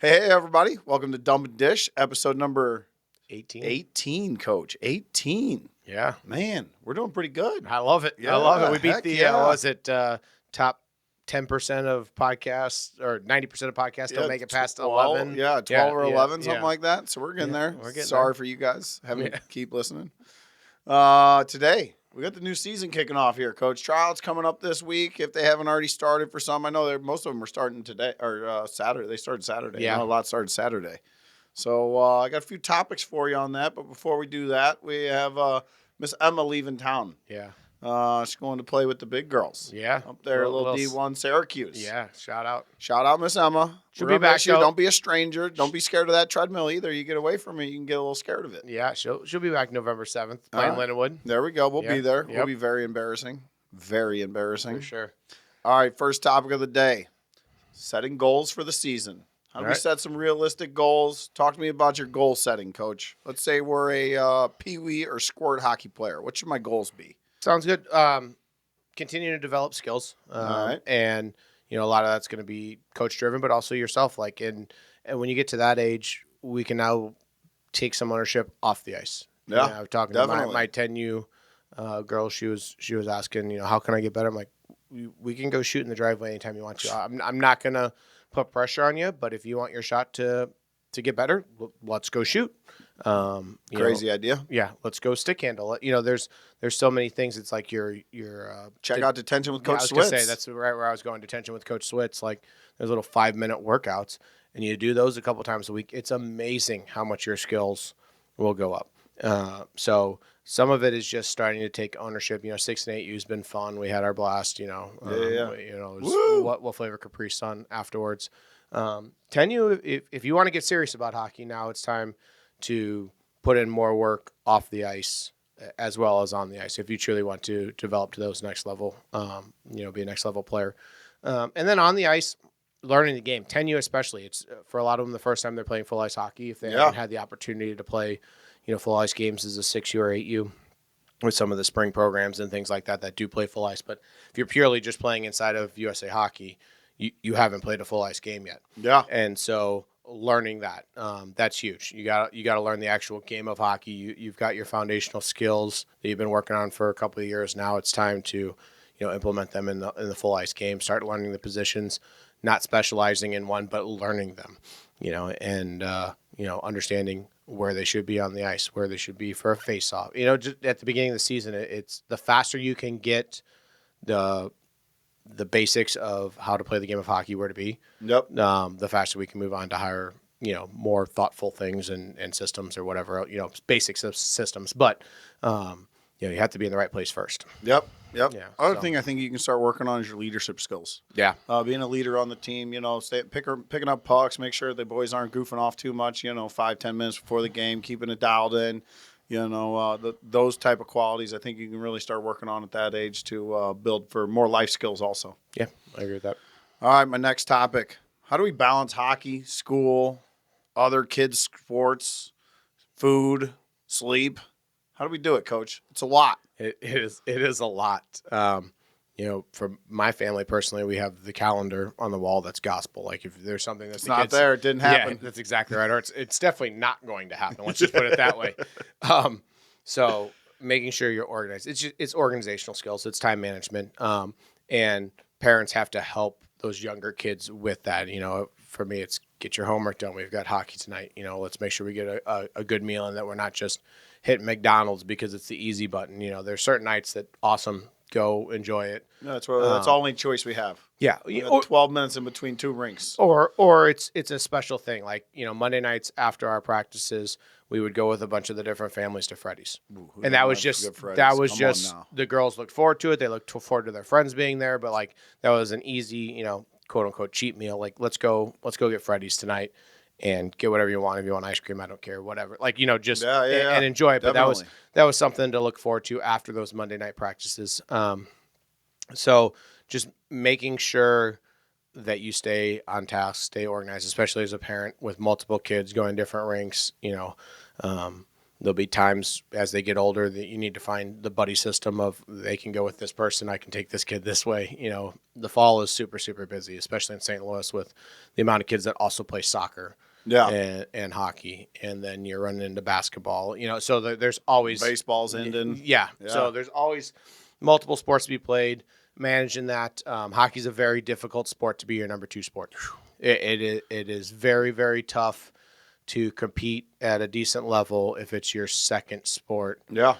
Hey, everybody. Welcome to Dump and Dish, episode number 18. 18, Coach. 18. Yeah. Man, we're doing pretty good. I love it. Yeah, I love it. We beat heck the, yeah. top 10% of podcasts or 90% of podcasts don't make it past 12, 11? Yeah, 12 or 11, something yeah. like that. So we're getting there. We're getting Sorry there. for you guys having to Yeah. keep listening. Today, we got the new season kicking off here, Coach. Tryouts coming up this week if they haven't already started for some. I know most of them are starting today or Saturday. They started Saturday. Yeah. I know a lot started Saturday. So I got a few topics for you on that. But before we do that, we have Miss Emma leaving town. Yeah. She's going to play with the big girls. Yeah. Up there, a little D1 Syracuse. Yeah. Shout out. Shout out, Miss Emma. She'll We're be gonna back, miss you. though. Don't be a stranger. Don't be scared of that treadmill either. You get away from it, you can get a little scared of it. Yeah. She'll be back November 7th playing Lindenwood. There we go. We'll be there. Yep. We'll be very embarrassing. Very embarrassing. For sure. All right, first topic of the day. Setting goals for the season. How do we set some realistic goals? Talk to me about your goal setting, Coach. Let's say we're a pee-wee or squirt hockey player. What should my goals be? Sounds good. Continue to develop skills. All right. And, a lot of that's going to be coach driven, but also yourself. And when you get to that age, we can now take some ownership off the ice. Yeah. I was talking to my 10U girl. She was asking, how can I get better? I'm like, we can go shoot in the driveway anytime you want to. I'm not going to put pressure on you, but if you want your shot to get better, let's go shoot. Crazy idea. Yeah, let's go stick handle. There's so many things. It's like your check out detention with Coach Switz. I was gonna say that's right where I was going. Detention with Coach Switz. Like there's little 5-minute workouts, and you do those a couple times a week. It's amazing how much your skills will go up. So some of it is just starting to take ownership. 6 and 8U has been fun. We had our blast. It was what flavor Capri Sun afterwards. 10U, if you want to get serious about hockey now, it's time to put in more work off the ice as well as on the ice if you truly want to develop to those next level, be a next level player. And then on the ice, learning the game. 10U especially, it's for a lot of them the first time they're playing full ice hockey if they haven't had the opportunity to play full ice games as a 6U or 8U with some of the spring programs and things like that do play full ice. But if you're purely just playing inside of USA Hockey, you haven't played a full ice game yet. Yeah. And so learning that's huge. You got to learn the actual game of hockey. You've got your foundational skills that you've been working on for a couple of years. Now it's time to implement them in the full ice game. Start learning the positions, not specializing in one, but learning them. And understanding where they should be on the ice, where they should be for a face-off. Just at the beginning of the season, it's the faster you can get the basics of how to play the game of hockey, where to be. Yep. The faster we can move on to higher, more thoughtful things and systems or whatever, basics of systems. But, you have to be in the right place first. Yep. Yeah, Other so. thing I think you can start working on is your leadership skills. Yeah. Being a leader on the team, picking up pucks, make sure the boys aren't goofing off too much, 5-10 minutes before the game, keeping it dialed in. Those type of qualities I think you can really start working on at that age to build for more life skills also. Yeah, I agree with that. All right, my next topic. How do we balance hockey, school, other kids' sports, food, sleep? How do we do it, Coach? It's a lot. It is a lot. For my family personally, we have the calendar on the wall that's gospel. Like if there's something that's not there, it didn't happen. Yeah, that's exactly right. Or it's definitely not going to happen. Let's just put it that way. So making sure you're organized. It's organizational skills. It's time management. And parents have to help those younger kids with that. For me, it's get your homework done. We've got hockey tonight. Let's make sure we get a good meal and that we're not just hitting McDonald's because it's the easy button. There's certain nights that go enjoy it. No, that's the only choice we have. Yeah. We got 12 minutes in between two rinks. Or it's a special thing. Like, Monday nights after our practices, we would go with a bunch of the different families to Freddy's. And that was just the girls looked forward to it. They looked forward to their friends being there, but like that was an easy, quote unquote cheat meal. Like let's go get Freddy's tonight and get whatever you want. If you want ice cream, I don't care, whatever. Like, and enjoy it. But definitely. that was something to look forward to after those Monday night practices. So just making sure that you stay on task, stay organized, especially as a parent with multiple kids going different rinks, there'll be times as they get older that you need to find the buddy system of they can go with this person, I can take this kid this way. The fall is super, super busy, especially in St. Louis with the amount of kids that also play soccer. Yeah. And hockey, and then you're running into basketball. So there's always Baseball's ending. Yeah. So there's always multiple sports to be played. Managing that, hockey's a very difficult sport to be your number 2 sport. It is very, very tough to compete at a decent level if it's your second sport. Yeah.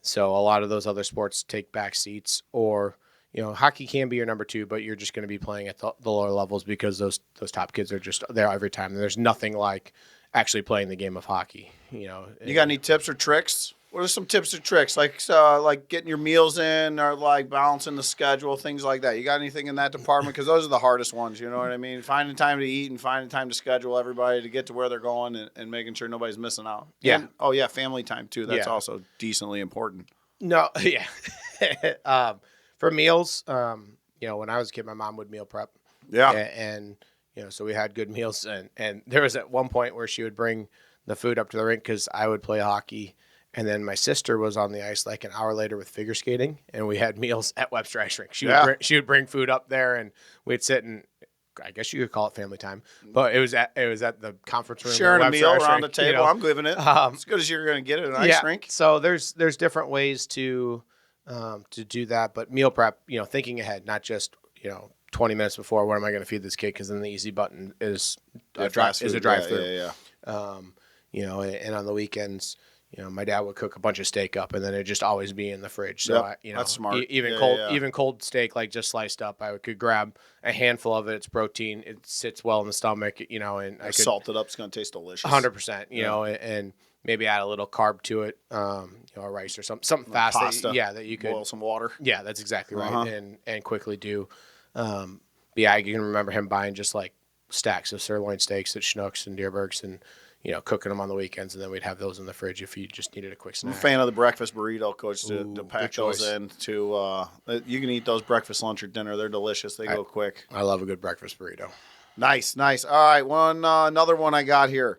So a lot of those other sports take back seats, or hockey can be your number 2, but you're just going to be playing at the lower levels because those top kids are just there every time. And there's nothing like actually playing the game of hockey. You got any tips or tricks? What are some tips or tricks, like getting your meals in, or like balancing the schedule, things like that? You got anything in that department? Because those are the hardest ones. You know what I mean? Finding time to eat and finding time to schedule everybody to get to where they're going, and making sure nobody's missing out. Yeah. And, family time too. That's also decently important. No, yeah. For meals, when I was a kid, my mom would meal prep. Yeah. And so we had good meals. And there was at one point where she would bring the food up to the rink because I would play hockey. And then my sister was on the ice like an hour later with figure skating, and we had meals at Webster Ice Rink. She would bring food up there, and we'd sit and I guess you could call it family time, but it was at the conference room. Sharing a meal around the table. I'm giving it as good as you're going to get at an ice rink. So there's different ways to do that, but meal prep, thinking ahead, not just 20 minutes before, what am I going to feed this kid? Because then the easy button is a drive-through. Yeah. And on the weekends, my dad would cook a bunch of steak up, and then it'd just always be in the fridge. So that's smart. Even cold steak, like just sliced up, I could grab a handful of it. It's protein. It sits well in the stomach. And I could salt it up. It's going to taste delicious. 100%. And maybe add a little carb to it. A rice or something fast. Pasta. That you could boil some water. Yeah, that's exactly right. And quickly do. I can remember him buying just like stacks of sirloin steaks at Schnucks and Deerbergs, and cooking them on the weekends, and then we'd have those in the fridge if you just needed a quick snack. I'm a fan of the breakfast burrito, Coach, to pack those in. You can eat those breakfast, lunch, or dinner. They're delicious. They go quick. I love a good breakfast burrito. Nice. All right, another one I got here.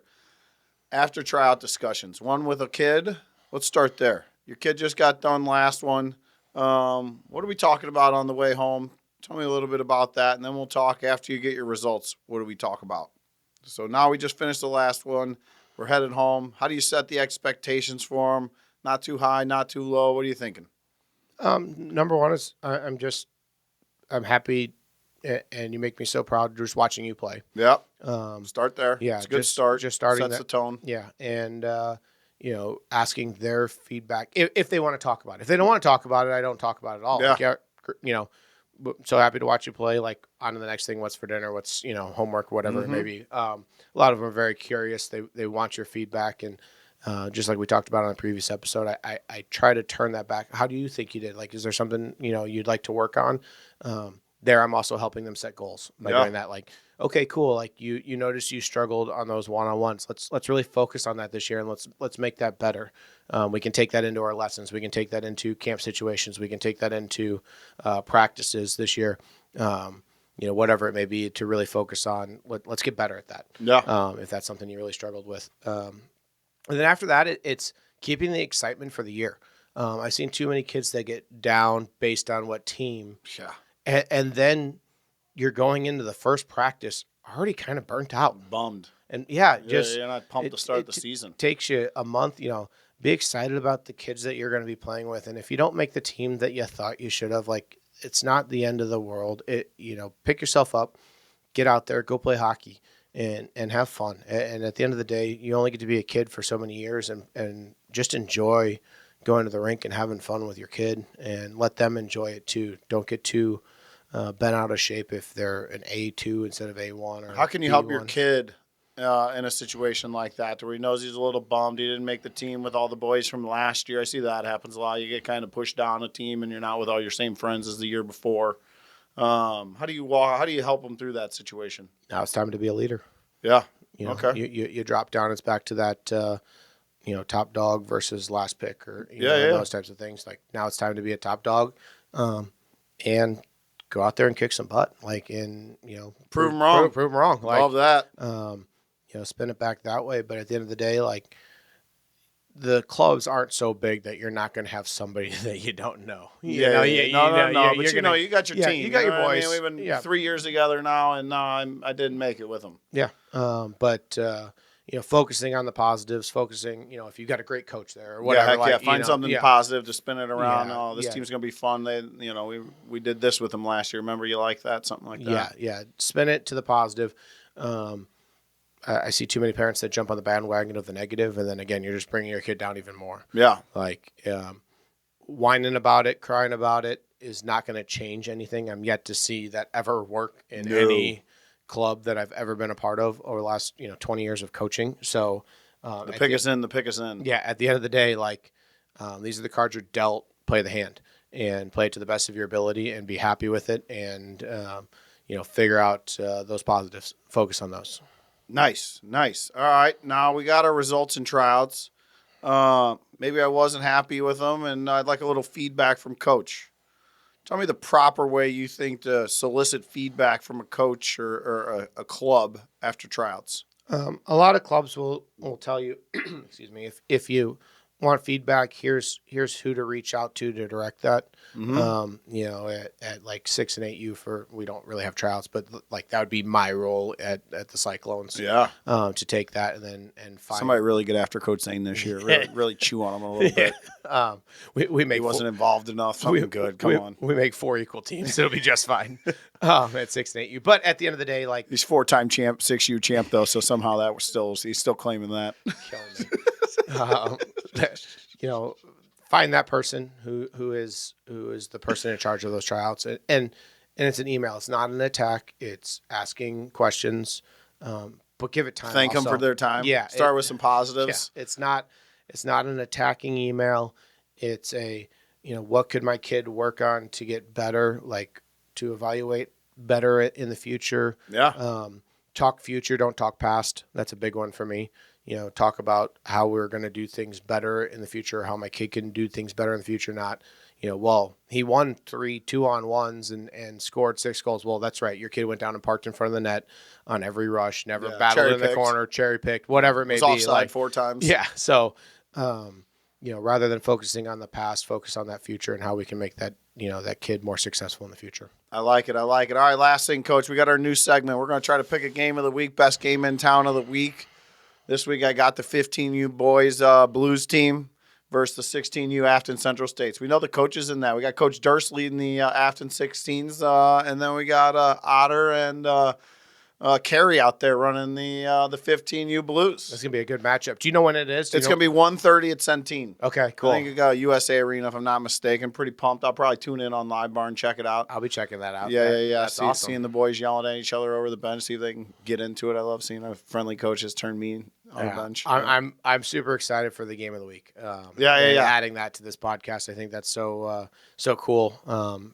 After tryout discussions, one with a kid. Let's start there. Your kid just got done last one. What are we talking about on the way home? Tell me a little bit about that, and then we'll talk after you get your results. What do we talk about? So now we just finished the last one. We're headed home. How do you set the expectations for them? Not too high, not too low. What are you thinking? Number one is I'm happy, and you make me so proud just watching you play. Yep. Start there. Yeah, it's a good start. Just starting sets the tone. Yeah, and asking their feedback if they want to talk about it. If they don't want to talk about it, I don't talk about it at all. Yeah. Like, so happy to watch you play. Like, on to the next thing. What's for dinner? What's homework? Whatever it may be. A lot of them are very curious. They want your feedback, and just like we talked about on the previous episode, I try to turn that back. How do you think you did? Like, is there something you'd like to work on? I'm also helping them set goals by doing that. Like, okay, cool. Like you noticed you struggled on those one-on-ones. Let's really focus on that this year, and let's make that better. We can take that into our lessons. We can take that into camp situations. We can take that into practices this year. Whatever it may be, to really focus on. Let's get better at that. Yeah. If that's something you really struggled with. And then after that, it's keeping the excitement for the year. I've seen too many kids that get down based on what team. Yeah. And then you're going into the first practice already kind of burnt out. Bummed. And you're not pumped to start the season. Takes you a month, be excited about the kids that you're going to be playing with. And if you don't make the team that you thought you should have, like, it's not the end of the world. Pick yourself up, get out there, go play hockey and have fun. And at the end of the day, you only get to be a kid for so many years, and just enjoy going to the rink and having fun with your kid, and let them enjoy it too. Don't get too bent out of shape if they're an A2 instead of A1. Or how can you help your kid in a situation like that, where he knows he's a little bummed he didn't make the team with all the boys from last year? I see that happens a lot. You get kind of pushed down a team, and you're not with all your same friends as the year before. How do you help them through that situation? Now it's time to be a leader. Yeah. Okay. You drop down. It's back to that. Top dog versus last pick, or those types of things. Like, now it's time to be a top dog, and go out there and kick some butt. Like, prove them wrong. Prove them wrong. Like, love that. Spin it back that way. But at the end of the day, like, the clubs aren't so big that you're not going to have somebody that you don't know. No. But you got your team. You got your what boys. I mean, we've been 3 years together now, and I didn't make it with them. Yeah. But focusing on the positives, if you got a great coach there or whatever. Find something positive to spin it around. This team's gonna be fun. We did this with them last year. Remember, you like that, something like that. Yeah. Spin it to the positive. I see too many parents that jump on the bandwagon of the negative, and then again, you're just bringing your kid down even more. Yeah. Whining about it, crying about it is not going to change anything. I'm yet to see that ever work in any club that I've ever been a part of over the last 20 years of coaching. So the pick is in. Yeah, at the end of the day, these are the cards you're dealt. Play the hand and play it to the best of your ability, and be happy with it, and figure out those positives. Focus on those. Nice. All right, now we got our results and tryouts. Maybe I wasn't happy with them, and I'd like a little feedback from Coach. Tell me the proper way you think to solicit feedback from a coach or a club after tryouts. A lot of clubs will tell you, excuse me, if you want feedback, here's who to reach out to direct that. Mm-hmm. At like 6 and 8U we don't really have tryouts, but that would be my role at the Cyclones. Yeah. To take that and find somebody really get after Coach Zane this year. Really chew on him a little bit. We make he wasn't involved enough. Something good. Come on. We make 4 equal teams. It'll be just fine. At 6 and 8U. But at the end of the day, he's 4-time champ, 6U champ though. So somehow he's still claiming that. Find that person who is the person in charge of those tryouts, and it's an email. It's not an attack. It's asking questions, but give it time. Thank them for their time. Yeah, start with some positives. Yeah, it's not an attacking email. It's what could my kid work on to get better, to evaluate better in the future. Yeah. Talk future, don't talk past. That's a big one for me. Talk about how we're going to do things better in the future, how my kid can do things better in the future. Not, he won 3 2-on-1s and scored 6 goals. Well, that's right. Your kid went down and parked in front of the net on every rush, never battled in the corner, cherry picked, whatever it may be. Offside 4 times. Yeah. So, rather than focusing on the past, focus on that future and how we can make that, that kid more successful in the future. I like it. All right, last thing, Coach. We got our new segment. We're going to try to pick a game of the week, best game in town of the week. This week I got the 15U boys Blues team versus the 16U Affton Central States. We know the coaches in that. We got Coach Durst leading the Affton 16s, and then we got Otter and Carey out there running the 15U Blues. That's going to be a good matchup. Do you know when it is? It's going to be 1:30 at Centene. Okay, cool. I think it got USA Arena, if I'm not mistaken. Pretty pumped. I'll probably tune in on Live Bar and check it out. I'll be checking that out. Yeah. That's awesome. Seeing the boys yelling at each other over the bench, see if they can get into it. I love seeing our friendly coaches turn mean on the bench. I'm super excited for the game of the week. Adding that to this podcast, I think that's so cool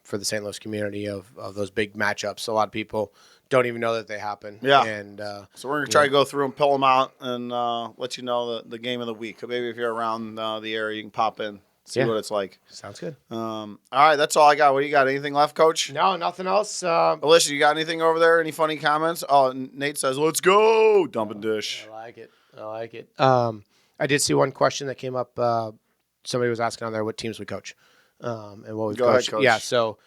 for the St. Louis community of those big matchups. A lot of people don't even know that they happen. Yeah. And so we're going to try to go through and pull them out and let you know the game of the week. Maybe if you're around the area, you can pop in, see what it's like. Sounds good. All right, that's all I got. What do you got? Anything left, Coach? No, nothing else. Alicia, you got anything over there? Any funny comments? Oh, Nate says, let's go. Dump and dish. I like it. I did see one question that came up. Somebody was asking on there what teams we coach and what we've Go coached. ahead, Coach. Yeah, so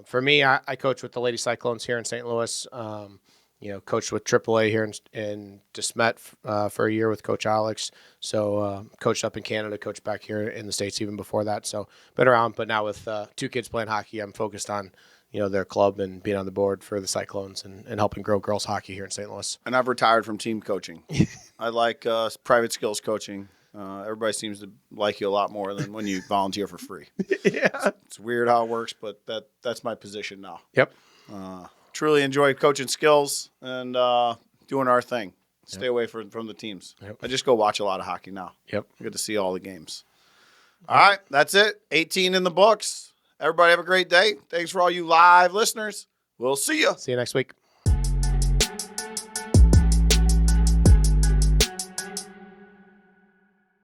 for me, I coach with the Lady Cyclones here in St. Louis. Coached with AAA here in DeSmet for a year with Coach Alex. So coached up in Canada, coached back here in the States even before that. So been around, but now with 2 kids playing hockey, I'm focused on their club and being on the board for the Cyclones and helping grow girls hockey here in St. Louis. And I've retired from team coaching. I like private skills coaching. Everybody seems to like you a lot more than when you volunteer for free. Yeah. It's weird how it works, but that's my position now. Yep. Truly enjoyed coaching skills and doing our thing. Stay away from the teams. Yep. I just go watch a lot of hockey now. Yep. I get to see all the games. All right, that's it. 18 in the books. Everybody have a great day. Thanks for all you live listeners. We'll see you. See you next week.